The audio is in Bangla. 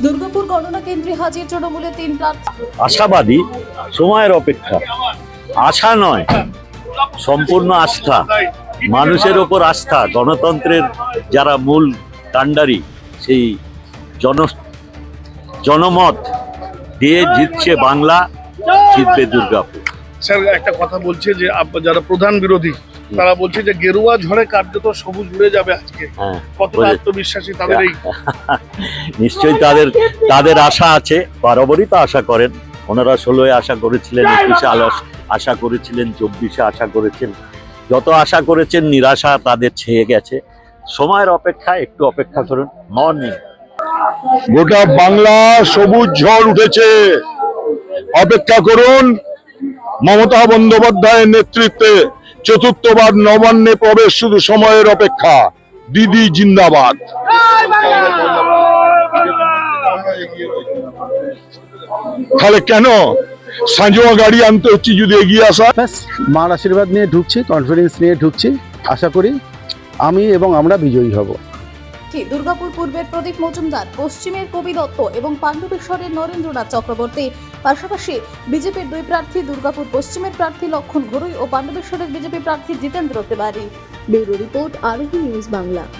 দুর্গাপুর গণনা কেন্দ্রে হাজির তৃণমূলের 3 প্রার্থী। আশাবাদী, সময়ের অপেক্ষা। আশা নয়, সম্পূর্ণ আস্থা, মানুষের ওপর আস্থা। গণতন্ত্রের যারা মূল কাণ্ডারি, সেই জনমত দিয়ে জিতছে বাংলা, জিতবে দুর্গাপুর। স্যার একটা কথা বলছে যে যারা প্রধান বিরোধী তারা বলছে যে গেরুয়া ঝড়ে কার্যত সবুজ উড়ে যাবে আজকে। হ্যাঁ, কতটা আত্মবিশ্বাসী তাদের এই? নিশ্চয়ই তাদের আশা আছে, বরাবরই তো আশা করেন। ওনারা 16-এ আশা করেছিলেন, 21-এ আশা করেছিলেন, 24-এ আশা করেছেন। যত আশা করেছেন নিরাশা তাদের ছেয়ে গেছে। সময়ের অপেক্ষা, একটু অপেক্ষা করুন। মর্নিং গোটা বাংলা সবুজ ঝড় উঠেছে, অপেক্ষা করুন। মমতা বন্দ্যোপাধ্যায়ের নেতৃত্বে চতুর্থবার নবান্নে প্রবেশ শুধু সময়ের অপেক্ষা। দিদি জিন্দাবাদ। তাহলে কেন সাঁজোয়া গাড়ি আনতে হচ্ছে যদি এগিয়ে আসা? ব্যাস, মার আশীর্বাদ নিয়ে ঢুকছি, কনফিডেন্স নিয়ে ঢুকছি। আশা করি আমি এবং আমরা বিজয়ী হব। দুর্গাপুর পূর্বের প্রদীপ মজুমদার, পশ্চিমের কবি দত্ত এবং পাণ্ডবেশ্বরের নরেন্দ্রনাথ চক্রবর্তী, পাশাপাশি বিজেপির 2 প্রার্থী, দুর্গাপুর পশ্চিমের প্রার্থী লক্ষণ ঘরুই ও পাণ্ডবেশ্বরের বিজেপি প্রার্থী জিতেন্দ্র তেওয়ারি। ব্যুরো রিপোর্ট, আরোহী নিউজ বাংলা।